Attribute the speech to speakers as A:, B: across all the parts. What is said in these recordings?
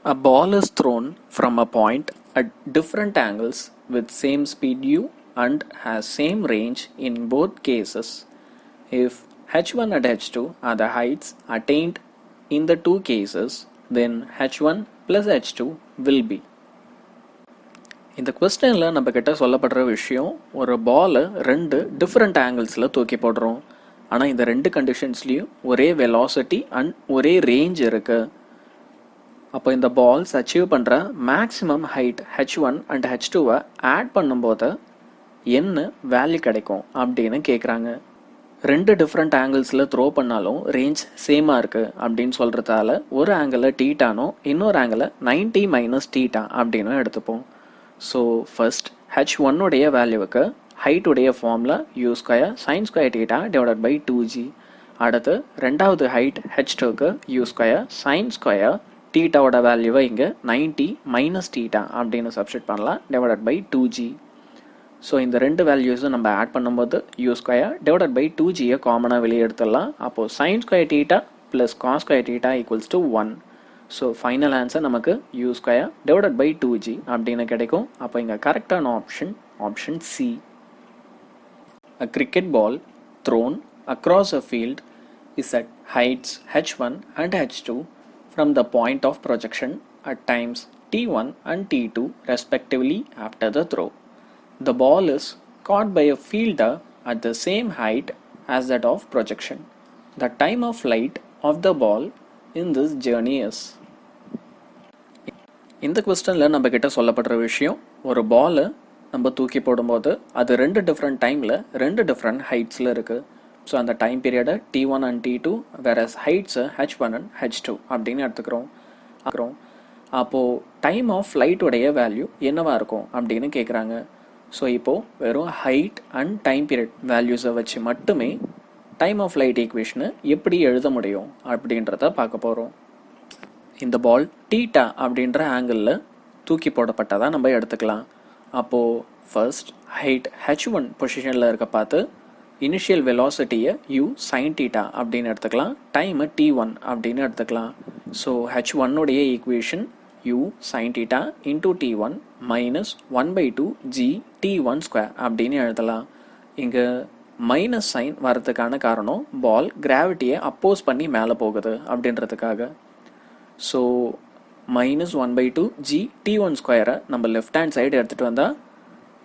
A: A ball is thrown from a point at different angles with same speed u and has same range in both cases. If h1 and h2 are the heights attained in the two cases, then h1 plus h2 will be. இந்த கொஸ்டினில் நம்ம கிட்ட சொல்லப்படுற விஷயம், ஒரு பாலை ரெண்டு different ஆங்கிள்ஸில் தூக்கி போடுறோம். ஆனால் இந்த ரெண்டு கண்டிஷன்ஸ்லேயும் ஒரே வெலாசிட்டி அண்ட் ஒரே ரேஞ்ச் இருக்குது. அப்போ இந்த பால்ஸ் அச்சீவ் பண்ணுற மேக்ஸிமம் ஹைட் h1 அண்ட் h2வை ஆட் பண்ணும்போது என்ன வேல்யூ கிடைக்கும் அப்படின்னு கேட்குறாங்க. ரெண்டு டிஃப்ரெண்ட் ஆங்கிள்ஸில் த்ரோ பண்ணாலும் ரேஞ்ச் சேமாக இருக்குது அப்படின்னு சொல்கிறதால ஒரு ஆங்கிளில் டீட்டானோ இன்னொரு ஆங்கிளில் 90 மைனஸ் டீட்டா அப்படின்னு எடுத்துப்போம். ஸோ ஃபர்ஸ்ட் h1 உடைய வேல்யூவுக்கு ஹைட் உடைய ஃபார்மில் u square sine square theta divided by 2g. அடுத்து ரெண்டாவது ஹைட் h2க்கு u ஸ்கொயர் சைன் ஸ்கொயர் டீட்டாவோட வேல்யூவை இங்கே 90 மைனஸ் டீட்டா அப்படின்னு சப்ஸ்டிட் பண்ணலாம் டிவைடட் பை 2g. ஸோ இந்த ரெண்டு வேல்யூஸும் நம்ம ஆட் பண்ணும்போது u ஸ்கொயர் டிவைடட் பை 2gயை காமனாக வெளியே எடுத்துடலாம். அப்போது sine square theta plus cos square theta equals to 1. So final answer நமக்கு u square divided by 2g அப்படின்னு கிடைக்கும். அப்போ இங்கே கரெக்டான option C. A cricket ball thrown across a field is at heights h1 and h2 from the point of projection at times t1 and t2 respectively after the throw. The ball is caught by a fielder at the same height as that of projection. The time of flight of the ball in this journey is. இந்த கொஸ்டினில் நம்ம கிட்ட சொல்லப்படுற விஷயம், ஒரு பாலை நம்ம தூக்கி போடும்போது அது ரெண்டு டிஃப்ரெண்ட் டைமில் ரெண்டு டிஃப்ரெண்ட் ஹைட்ஸில் இருக்குது. ஸோ அந்த டைம் பீரியடை t1 அண்ட் t2 வேறஸ் ஹைட்ஸை h1 அண்ட் h2 அப்படின்னு எடுத்துக்கிறோம். அப்போது டைம் ஆஃப் ஃப்ளைட்டுடைய வேல்யூ என்னவாக இருக்கும் அப்படின்னு கேட்குறாங்க. ஸோ இப்போது வெறும் ஹைட் அண்ட் டைம் பீரியட் வேல்யூஸை வச்சு மட்டுமே டைம் ஆஃப் ஃப்ளைட் ஈக்குவேஷனை எப்படி எழுத முடியும் அப்படின்றத பார்க்க போகிறோம். இந்த பால் டீட்டா அப்படின்ற ஆங்கிளில் தூக்கி போடப்பட்டதாக நம்ம எடுத்துக்கலாம். அப்போது ஃபர்ஸ்ட் ஹைட் h1 பொசிஷனில் இருக்க பார்த்து இனிஷியல் வெலாசிட்டியை u சைன் டீட்டா அப்படின்னு எடுத்துக்கலாம், டைமை t1 அப்படின்னு எடுத்துக்கலாம். ஸோ h1 உடைய equation u sign theta into t1 minus 1/2 g t1 square அப்படின்னு எழுதலாம். இங்கே மைனஸ் சைன் வரதுக்கான காரணம் பால் கிராவிட்டியை அப்போஸ் பண்ணி மேலே போகுது அப்படின்றதுக்காக. ஸோ மைனஸ் 1/2 g t1 ஸ்கொயரை நம்ம லெஃப்ட் ஹேண்ட் சைடு எடுத்துகிட்டு வந்தால்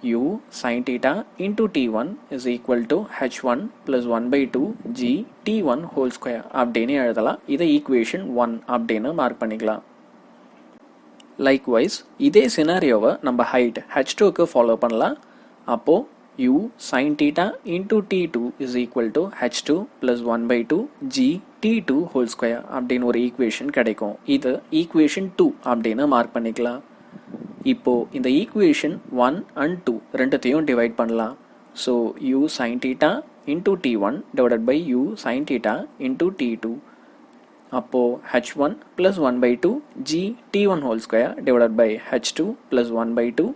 A: u sin theta into t1 is equal to h1 plus 1/2 g t1 whole square அப்படின்னு எழுதலாம். இதை ஈக்குவேஷன் 1 அப்படின்னு மார்க் பண்ணிக்கலாம். லைக்வைஸ் இதே சினாரியோவை நம்ம ஹைட் h2க்கு ஃபாலோ பண்ணலாம். அப்போது u sin theta into t2 is equal to h2 plus 1/2 g t2 whole square அப்படின்னு ஒரு ஈக்குவேஷன் கிடைக்கும். இது ஈக்குவேஷன் 2 அப்படின்னு மார்க் பண்ணிக்கலாம். இப்போது இந்த ஈக்குவேஷன் 1 and 2 ரெண்டுத்தையும் டிவைட் பண்ணலாம். So u sin theta into t1 divided by u sin theta into t2. அப்போது h1 plus 1/2 g t1 whole square divided by h2 plus 1/2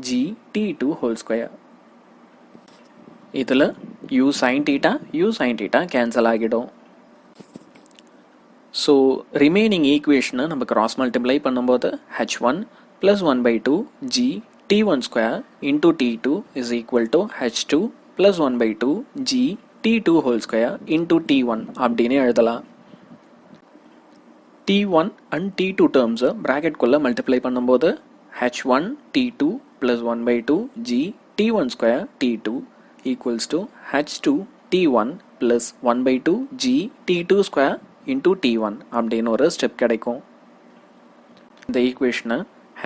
A: g t2 whole square. இதில் u sin theta cancel ஆகிடும். So remaining ஈக்குவேஷனை நம்ம cross multiply பண்ணும்போது h1 plus 1/2 g t1 square into t2 is equal to h2 plus 1/2 g t2 whole square into t1 அப்படின்னு எழுதலாம். t1 and t2 terms ப்ராக்கெட்குள்ளே multiply பண்ணும்போது h1 t2 plus 1/2 g t1 square t2 equals to h2 t1 plus 1/2 g t2 square into t1 அப்படின்னு ஒரு step கிடைக்கும். இந்த ஈக்குவேஷனை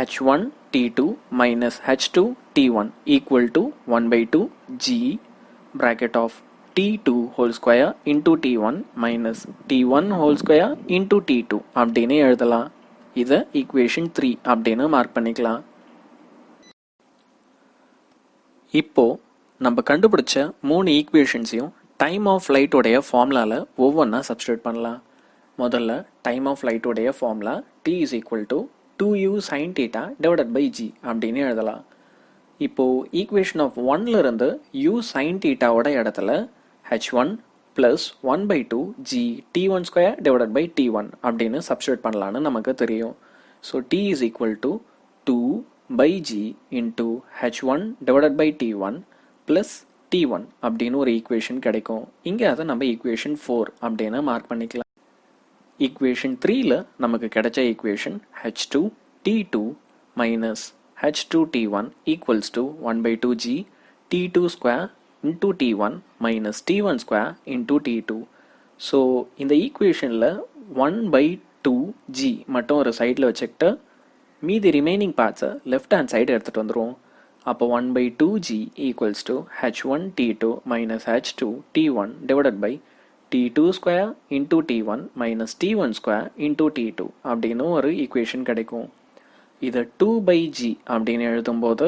A: h1 t2 minus h2 t1 equal to 1/2 g bracket of t2 whole square into t1 minus t1 whole square into t2 அப்படின்னு எழுதலாம். இதை equation 3 அப்படின்னு mark பண்ணிக்கலாம். இப்போ நம்ம கண்டுபிடிச்ச 3 ஈக்குவேஷன்ஸையும் டைம் ஆஃப் ஃப்ளைட்டோடைய ஃபார்முலாவில் ஒவ்வொன்றா சப்ஸ்டியூட் பண்ணலாம். முதல்ல டைம் ஆஃப் ஃப்ளைட்டோடைய formula t is equal to 2u sin theta divided by g அப்படின்னு எழுதலாம். இப்போது ஈக்குவேஷன் ஆஃப் 1ல இருந்து u sin thetaவோட இடத்துல h1 plus 1/2 g t1 square divided by t1 அப்படின்னு சப்ஸ்டியூட் பண்ணலான்னு நமக்கு தெரியும். So t is equal to 2 by g into h1 divided by t1 plus t1 அப்படின்னு ஒரு ஈக்குவேஷன் கிடைக்கும். இங்கே அதை நம்ம ஈக்குவேஷன் 4 அப்படின்னு மார்க் பண்ணிக்கலாம். ஈக்குவேஷன் 3ல நமக்கு கிடைச்ச equation h2 t2 minus h2 t1 equals to 1 by 2g t2 square into t1 minus t1 square into t2. So இந்த ஈக்குவேஷனில் 1 by 2g மட்டும் ஒரு சைடில் வச்சுக்கிட்டு மீதி ரிமைனிங் பார்ட்ஸை லெஃப்ட் ஹேண்ட் சைடு எடுத்துகிட்டு வந்துடுவோம். அப்போ 1 by 2g equals to h1 t2 minus h2 t1 divided by t2 square into t1 minus t1 square into t2 அப்படின்னு ஒரு ஈக்குவேஷன் கிடைக்கும். இதை 2 by g அப்படின்னு எழுதும்போது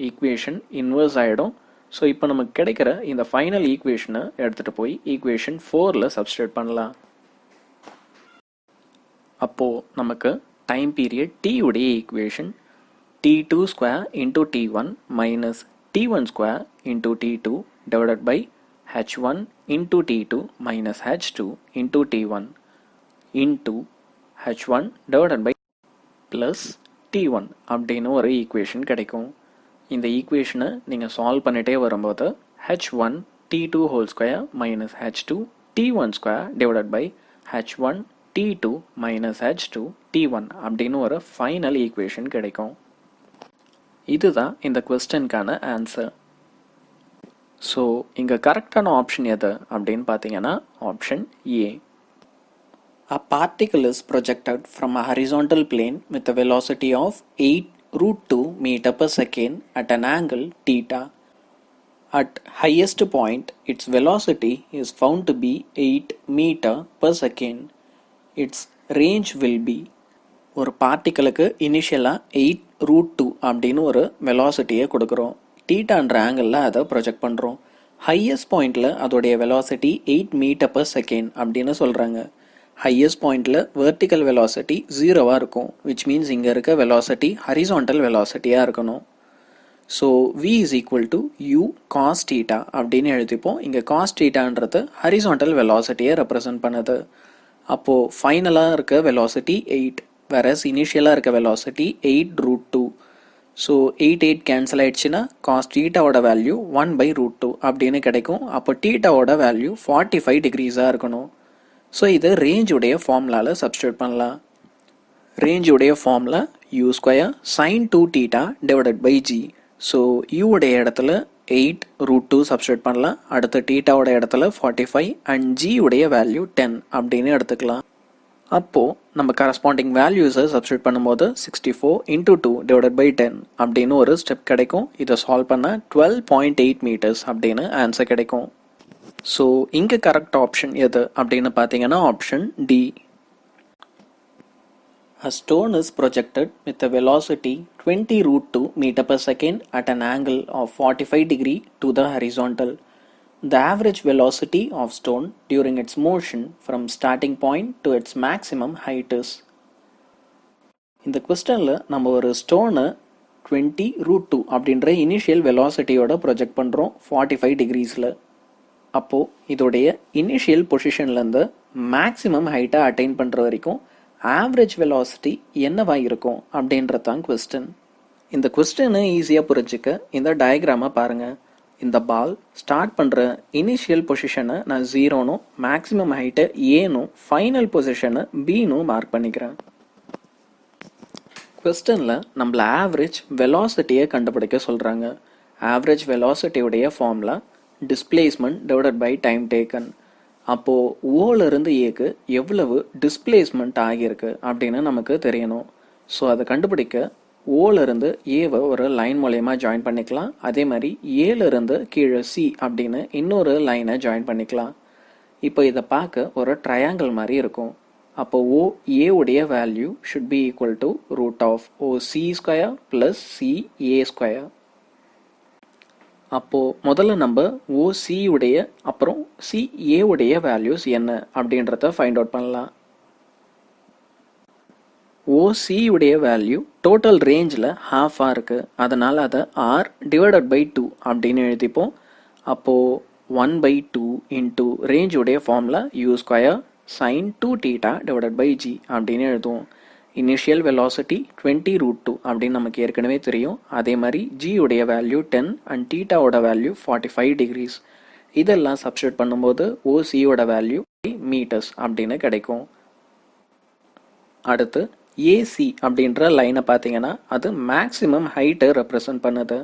A: ஈக்குவேஷன் இன்வர்ஸ் ஆகிடும். ஸோ இப்போ நமக்கு கிடைக்கிற இந்த ஃபைனல் ஈக்குவேஷனை எடுத்துகிட்டு போய் ஈக்குவேஷன் 4ல் சப்ஸ்டிட்யூட் பண்ணலாம். அப்போது நமக்கு டைம் பீரியட் t உடைய equation t2 square into t1 minus t1 square into t2 divided by h1 into t2 minus h2 into t1 into h1 divided by plus t1 அப்படின்னு ஒரு equation கிடைக்கும். இந்த ஈக்குவேஷனை நீங்கள் சால்வ் பண்ணிட்டே வரும்போது h1 t2 whole square minus h2 t1 square divided by h1 t2 minus h2 t1 அப்படின்னு ஒரு ஃபைனல் ஈக்குவேஷன் கிடைக்கும். இதுதான் இந்த கொஸ்டினுக்கான ஆன்சர். ஸோ இங்கே கரெக்டான ஆப்ஷன் எது அப்படின்னு பார்த்தீங்கன்னா option A. A particle is projected from a horizontal plane with a velocity of 8√2 meter per second at an angle theta. At highest point, its velocity is found to be 8 meter per second. Its range will be ஒரு பார்ட்டிக்கலுக்கு இனிஷியலாக 8√2 அப்படின்னு ஒரு வெலாசிட்டியை கொடுக்குறோம். தீட்டான்ற ஆங்கிளில் அதை project பண்ணுறோம். Highest பாயிண்டில் அதோடைய வெலாசிட்டி 8 மீட்டர் per செகண்ட் அப்படின்னு சொல்கிறாங்க. ஹையஸ்ட் பாயிண்டில் வெர்டிக்கல் வெலாசிட்டி 0வாக இருக்கும். விச் மீன்ஸ் இங்கே இருக்க வெலாசிட்டி ஹரிசாண்டல் வெலாசிட்டியாக இருக்கணும். So v is equal to u cos theta அப்படின்னு எழுதிப்போம். இங்கே cos thetaன்றது ஹரிசாண்டல் வெலாசிட்டியை ரெப்ரசன்ட் பண்ணுது. அப்போது ஃபைனலாக இருக்க வெலாசிட்டி 8, வேறஸ் இனிஷியலாக இருக்க வெலாசிட்டி 8√2. ஸோ 8 கேன்சல் ஆயிடுச்சுன்னா காஸ் தீட்டாவோட வேல்யூ 1/√2 அப்படின்னு கிடைக்கும். அப்போ தீட்டாவோட வேல்யூ 45 டிகிரிஸாக இருக்கணும். ஸோ இதை ரேஞ்சுடைய ஃபார்முலாவில் சப்ஸ்டியூட் பண்ணலாம். ரேஞ்சுடைய formula u square sine 2 theta divided by g. So யூடைய இடத்துல 8√2 சப்ஸ்டியூட் பண்ணலாம். அடுத்து தீட்டாவோட இடத்துல 45 அண்ட் ஜி உடைய வேல்யூ 10 அப்படின்னு எடுத்துக்கலாம். அப்போது நம்ம கரஸ்பாண்டிங் வேல்யூஸை சப்ஸ்டியூட் பண்ணும்போது 64 × 2 டிவைடட் பை 10 அப்படின்னு ஒரு ஸ்டெப் கிடைக்கும். இதை சால்வ் பண்ண 12.8 மீட்டர்ஸ் அப்படின்னு ஆன்சர் கிடைக்கும். ஸோ இங்கே கரெக்ட் ஆப்ஷன் எது அப்படின்னு பார்த்தீங்கன்னா option D. A stone is projected with a velocity 20√2 meter per second at an angle of 45 degree to the horizontal. The average velocity of stone during its motion from starting point to its maximum height is. இந்த கொஸ்டனில் நம்ம ஒரு ஸ்டோனை 20√2 அப்படின்ற initial வெலாசிட்டியோட project பண்ணுறோம் 45 டிகிரிஸில். அப்போது இதோடைய initial பொசிஷன்லேருந்து maximum ஹைட்டை attain பண்ணுற வரைக்கும் ஆவரேஜ் வெலாசிட்டி என்னவாக இருக்கும் அப்படின்றது தான் கொஸ்டின். இந்த கொஸ்டினை ஈஸியாக புரிஞ்சுக்க இந்த டயக்ராமை பாருங்கள். இந்த பால் ஸ்டார்ட் பண்ணுற இனிஷியல் பொசிஷனை நான் 0னும் மேக்ஸிமம் ஹைட்டை ஏனும் ஃபைனல் பொசிஷனை பினும் மார்க் பண்ணிக்கிறேன். கொஸ்டினில் நம்மள ஆவரேஜ் வெலாசிட்டியை கண்டுபிடிக்க சொல்கிறாங்க. ஆவரேஜ் வெலாசிட்டியுடைய formula displacement divided by time taken. அப்போது ஓலேருந்து ஏக்கு எவ்வளவு டிஸ்பிளேஸ்மெண்ட் ஆகியிருக்கு அப்படின்னு நமக்கு தெரியணும். ஸோ அதை கண்டுபிடிக்க ஓலேருந்து ஏவை ஒரு லைன் மூலயமா ஜாயின் பண்ணிக்கலாம். அதே மாதிரி ஏலேருந்து கீழே சி அப்படின்னு இன்னொரு லைனை ஜாயின் பண்ணிக்கலாம். இப்போ இதை பார்க்க ஒரு ட்ரையாங்கிள் மாதிரி இருக்கும். அப்போ ஓ ஏவுடைய value should be equal to √OC² + CA². அப்போது முதல்ல நம்ம OC உடைய அப்புறம் CA உடைய வேல்யூஸ் என்ன அப்படின்றத ஃபைண்ட் அவுட் பண்ணலாம். OC உடைய வேல்யூ டோட்டல் ரேஞ்சில் ஹாஃபாக இருக்குது. அதனால் அதை R டிவைடட் பை 2 அப்படின்னு எழுதிப்போம். அப்போது 1/2 இன்டூ ரேஞ்ச் உடைய formula u² sin 2 θ divided by G அப்படின்னு எழுதுவோம். இனிஷியல் வெலாசிட்டி 20 ரூட் 2 அப்படின்னு நமக்கு ஏற்கனவே தெரியும். அதே மாதிரி g உடைய வேல்யூ 10 அண்ட் தீட்டாவோட வேல்யூ 45 டிகிரிஸ். இதெல்லாம் சப்ஸ்டியூட் பண்ணும்போது ஓசியோட வேல்யூ மீட்டர்ஸ் அப்படின்னு கிடைக்கும். அடுத்து ஏசி அப்படின்ற லைனை பார்த்தீங்கன்னா அது மேக்ஸிமம் ஹைட்டை ரெப்ரசன்ட் பண்ணுது.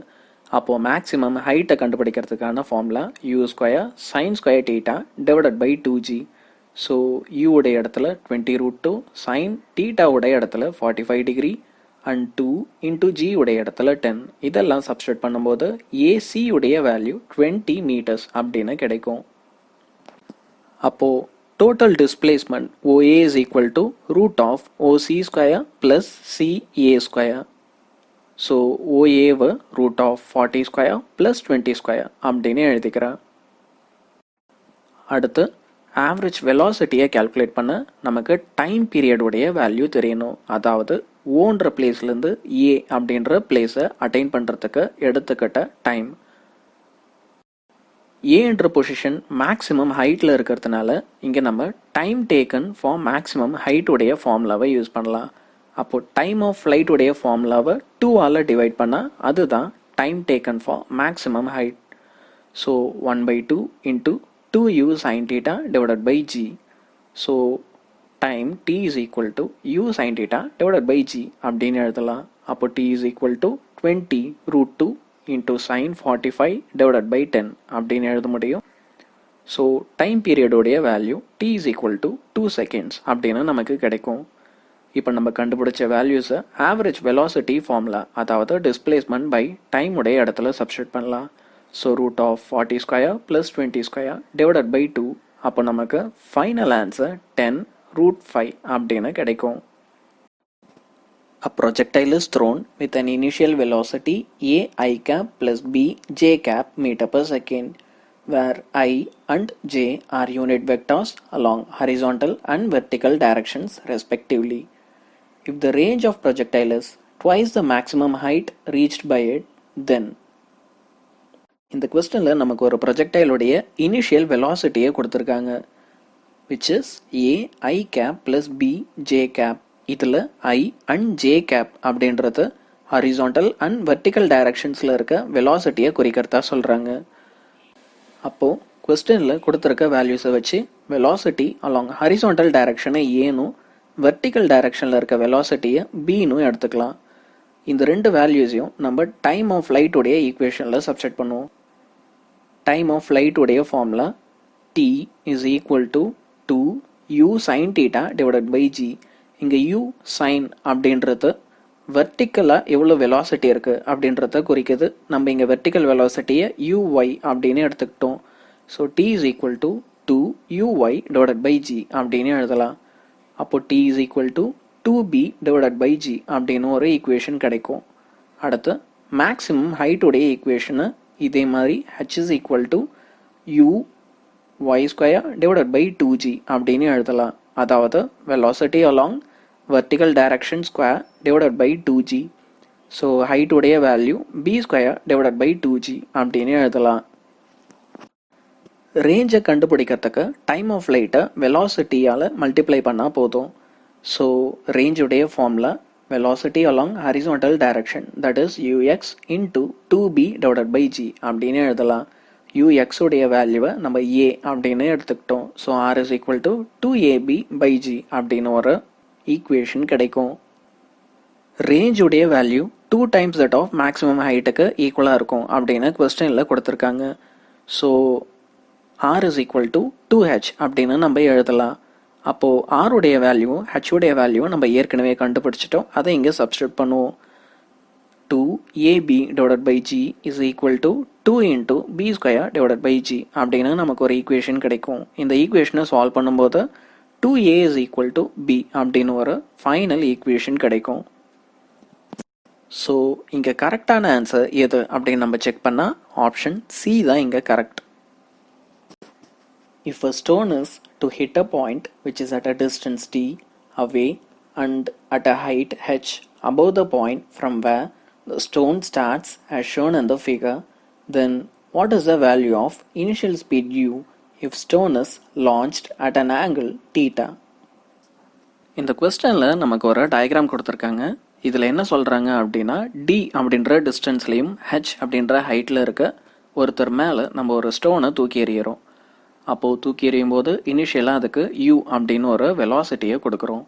A: அப்போது மேக்ஸிமம் ஹைட்டை கண்டுபிடிக்கிறதுக்கான formula u square sine square theta divided by 2g. So u உடைய இடத்துல 20 ரூட் 2, சைன் தீட்டாவுடைய இடத்துல 45 டிகிரி அண்ட் 2 இன்டூ g உடைய இடத்துல 10. இதெல்லாம் சப்ஸ்டியூட் பண்ணும்போது ஏசி உடைய வேல்யூ 20 மீட்டர்ஸ் அப்படின்னு கிடைக்கும். அப்போது total displacement OA is equal to root of OC square plus CA square. So OA why root of 40 square plus 20 square அப்படின்னு எழுதிக்கிறேன். அடுத்து ஆவரேஜ் வெலாசிட்டியை கால்குலேட் பண்ண நமக்கு டைம் பீரியட் உடைய வேல்யூ தெரியணும். அதாவது ஓன்ற பிளேஸ்லேருந்து ஏ அப்படின்ற பிளேஸை அட்டைன் பண்ணுறதுக்கு எடுத்துக்கிட்ட டைம். ஏன்ற பொசிஷன் மேக்ஸிமம் ஹைட்டில் இருக்கிறதுனால இங்கே நம்ம time taken for maximum height உடைய ஃபார்முலாவை யூஸ் பண்ணலாம். அப்போது டைம் ஆஃப் ஃப்ளைட் உடைய ஃபார்முலாவை 2ஆல் டிவைட் பண்ணால் அதுதான் time taken for maximum height. So 1/2 into 2u sin theta divided by g. So டைம் t is equal to u sin theta divided by g அப்படின்னு எழுதலாம். அப்போ t is equal to 20 root 2 into sin 45 divided by 10 அப்படின்னு எழுத முடியும். So time பீரியடோடைய value t is equal to 2 seconds அப்படின்னு நமக்கு கிடைக்கும். இப்போ நம்ம கண்டுபிடிச்ச வேல்யூஸை ஆவரேஜ் வெலாசிட்டி ஃபார்முலா அதாவது டிஸ்பிளேஸ்மெண்ட் பை டைம் உடைய இடத்துல சப்ஸ்டியூட் பண்ணலாம். So root of 40 square plus 20 square divided by 2. அப்போ நமக்கு ஃபைனல் ஆன்சர் 10 root 5 அப்படின்னு கிடைக்கும். A projectile is thrown with an initial velocity a I cap plus b j cap meter per second, where I and j are unit vectors along horizontal and vertical directions respectively. If the range of projectile is twice the maximum height reached by it, then இந்த கொஸ்டினில் நமக்கு ஒரு ப்ரொஜெக்டைலுடைய initial வெலாசிட்டியை கொடுத்துருக்காங்க, which is A I cap plus B J cap. இதில் I and J cap அப்படின்றது horizontal and vertical டைரக்ஷன்ஸில் இருக்க வெலாசிட்டியை குறிக்கிறதா சொல்கிறாங்க. அப்போது கொஸ்டினில் கொடுத்துருக்க வேல்யூஸை வச்சு வெலாசிட்டி அலாங் ஹரிசாண்டல் டைரக்ஷனை ஏனும் வெர்டிக்கல் டைரக்ஷனில் இருக்க வெலாசிட்டியை பின்னும் எடுத்துக்கலாம். இந்த ரெண்டு வேல்யூஸையும் நம்ம டைம் ஆஃப் ஃப்ளைட்டுடைய ஈக்குவேஷனில் சப்ஸ்டிட் பண்ணுவோம். டைம் ஆஃப் ஃப்ளைட்டுடைய formula t is equal to 2u sin theta divided by g. இங்கே u sin அப்படின்றது வெர்டிக்கலாக எவ்வளோ வெலாசிட்டி இருக்குது அப்படின்றத குறிக்குது. நம்ம இங்கே வெர்டிக்கல் வெலாசிட்டியை uy அப்படின்னு எடுத்துக்கிட்டோம். So t is equal to 2uy divided by g அப்படின்னு எழுதலாம். அப்போ t is equal to 2b divided by g அப்படின்னு ஒரு ஈக்குவேஷன் கிடைக்கும். அடுத்து மேக்ஸிமம் ஹைட்டுடைய ஈக்குவேஷனை இதே மாதிரி h is equal to u y square divided by 2g அப்படின்னு எழுதலாம். அதாவது velocity along vertical direction square divided by 2g. So height உடைய value b square divided by 2g அப்படின்னு எழுதலாம். ரேஞ்சை கண்டுபிடிக்கிறதுக்கு டைம் ஆஃப் லைட்டை வெலாசிட்டியால் மல்டிப்ளை பண்ணால் போதும். ஸோ ரேஞ்சுடைய formula velocity along horizontal direction, that is ux into 2b divided by g அப்படின்னு எழுதலாம். ux உடைய வேல்யூவை நம்ம a அப்படின்னு எடுத்துக்கிட்டோம். So r is equal to 2ab by g அப்படின்னு ஒரு ஈக்குவேஷன் கிடைக்கும். ரேஞ்ச் உடைய value 2 times that of maximum ஹைட்டுக்கு ஈக்குவலாக இருக்கும் அப்படின்னு கொஸ்டினில் கொடுத்துருக்காங்க. So r is equal to 2h அப்படின்னு நம்ம எழுதலாம். அப்போது r உடைய வேல்யூவும் h உடைய வேல்யூவும் நம்ம ஏற்கனவே கண்டுபிடிச்சிட்டோம். அதை இங்கே சப்ஸ்டியூட் பண்ணுவோம். 2ab divided by g is equal to 2 into b square divided by g அப்படின்னு நமக்கு ஒரு ஈக்குவேஷன் கிடைக்கும். இந்த ஈக்குவேஷனை சால்வ் பண்ணும்போது 2a is equal to b அப்படின்னு ஒரு ஃபைனல் ஈக்குவேஷன் கிடைக்கும். ஸோ இங்கே கரெக்டான ஆன்சர் எது அப்படின்னு நம்ம செக் பண்ணால் ஆப்ஷன் சி தான் இங்கே correct. If a stone is to hit a point which is at a distance t away and at a height h above the point from where the stone starts as shown in the figure, then what is the value of initial speed u if stone is launched at an angle theta? இந்த கொஸ்டனில் நமக்கு ஒரு diagram கொடுத்துருக்காங்க. இதில் என்ன சொல்கிறாங்க அப்படின்னா, D அப்படின்ற டிஸ்டன்ஸ்லேயும் H அப்படின்ற ஹைட்டில் இருக்க ஒருத்தர் மேலே நம்ம ஒரு ஸ்டோனை தூக்கி எறிகிறோம். அப்போது தூக்கி எறியும் போது இனிஷியலாக அதுக்கு யூ அப்படின்னு ஒரு வெலாசிட்டியை கொடுக்குறோம்.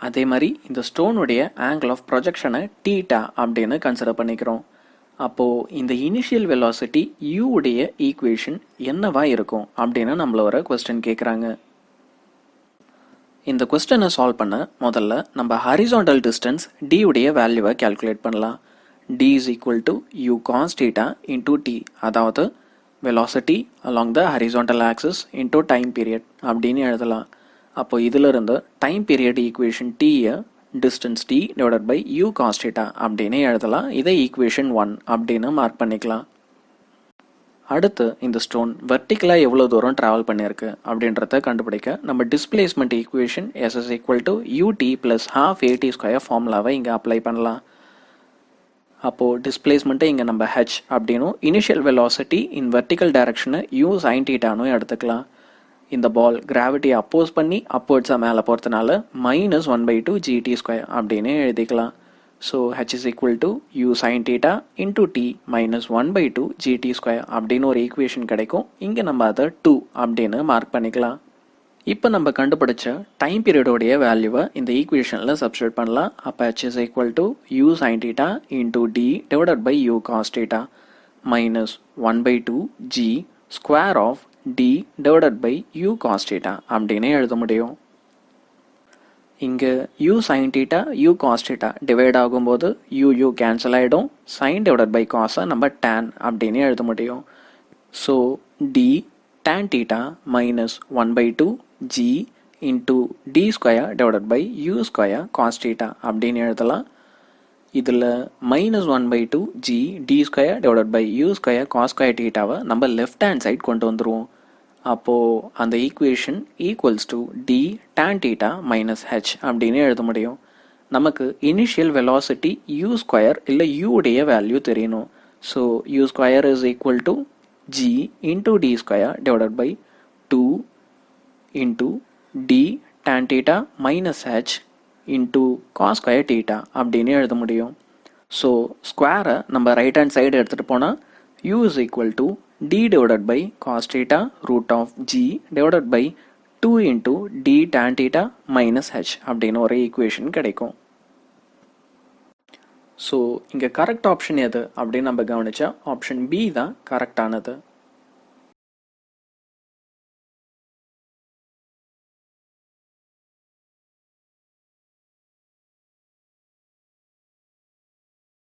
A: அதே மாதிரி இந்த ஸ்டோனுடைய ஆங்கிள் ஆஃப் ப்ரொஜெக்ஷனை டீட்டா அப்படின்னு கன்சிடர் பண்ணிக்கிறோம். அப்போது இந்த இனிஷியல் வெலாசிட்டி யூ உடைய ஈக்குவேஷன் என்னவா இருக்கும் அப்படின்னு நம்மள ஒரு கொஸ்டின் கேட்குறாங்க. இந்த கொஸ்டினை சால்வ் பண்ண முதல்ல நம்ம ஹரிசாண்டல் டிஸ்டன்ஸ் டி உடைய வேல்யூவை கால்குலேட் பண்ணலாம். D is equal to U cos theta into T, அதாவது velocity along the horizontal axis into time period அப்படின்னு எழுதலாம். அப்போ இதிலிருந்து டைம் பீரியட் ஈக்குவேஷன் டீயை distance D divided by U cos theta அப்படின்னு எழுதலாம். இதை ஈக்குவேஷன் 1 அப்படின்னு மார்க் பண்ணிக்கலாம். அடுத்து இந்த ஸ்டோன் வெர்டிக்கலாக எவ்வளோ தூரம் ட்ராவல் பண்ணியிருக்கு அப்படின்றத கண்டுபிடிக்க நம்ம displacement equation S is equal to UT plus half AT square ஃபார்முலாவை இங்கே அப்ளை பண்ணலாம். அப்போது டிஸ்பிளேஸ்மெண்ட்டை இங்கே நம்ம ஹெச் அப்படின்னும் இனிஷியல் வெலாசிட்டி இன் வெர்டிக்கல் டைரக்ஷனை யூ சைன் டீட்டானும் எடுத்துக்கலாம். இந்த பால் கிராவிட்டியை அப்போஸ் பண்ணி அப்போர்ட்ஸாக மேலே போகிறதுனால -1/2 GT ஸ்கொயர் அப்படின்னு எழுதிக்கலாம். So H is equal to U sine theta into T -1/2 GT square அப்படின்னு ஒரு ஈக்குவேஷன் கிடைக்கும். இங்கே நம்ம அதை 2 அப்படின்னு மார்க் பண்ணிக்கலாம். இப்போ நம்ம கண்டுபிடிச்ச டைம் பீரியடோடைய வேல்யூவை இந்த ஈக்குவேஷனில் சப்ஸ்டியூட் பண்ணலாம். அப்போ H is equal to U sine theta into T divided by U cos theta -1/2 G square of T divided by U cos theta அப்படின்னு எழுத முடியும். இங்கே U sine theta U cos theta divide ஆகும்போது U cancel ஆகிடும். Sine divided by காஸை நம்ம tan அப்படின்னு எழுத முடியும். So T tan theta -1/2 G into D square divided by U square cos theta அப்படின்னு எழுதலாம். இதில் -1/2 G D square divided by U square cos square டீட்டாவை நம்ம லெஃப்ட் ஹேண்ட் சைட் கொண்டு வந்துடுவோம். அப்போது அந்த equation equals to D tan theta minus H அப்படின்னு எழுத முடியும். நமக்கு இனிஷியல் வெலாசிட்டி யூ ஸ்கொயர் இல்லை யூ உடைய வேல்யூ தெரியணும். So U square is equal to G into D square divided by 2 into D tan theta minus H into cos square theta அப்படின்னு எழுத முடியும். ஸோ ஸ்கொயரை நம்ம ரைட் ஹேண்ட் சைடு எடுத்துகிட்டு போனால் u is equal to d divided by cos theta root of g divided by 2 into d tan theta minus h அப்படின்னு ஒரு equation கிடைக்கும். ஸோ இங்கே கரெக்ட் ஆப்ஷன் எது அப்படின்னு நம்ம கவனிச்சா ஆப்ஷன் பி தான் கரெக்டானது.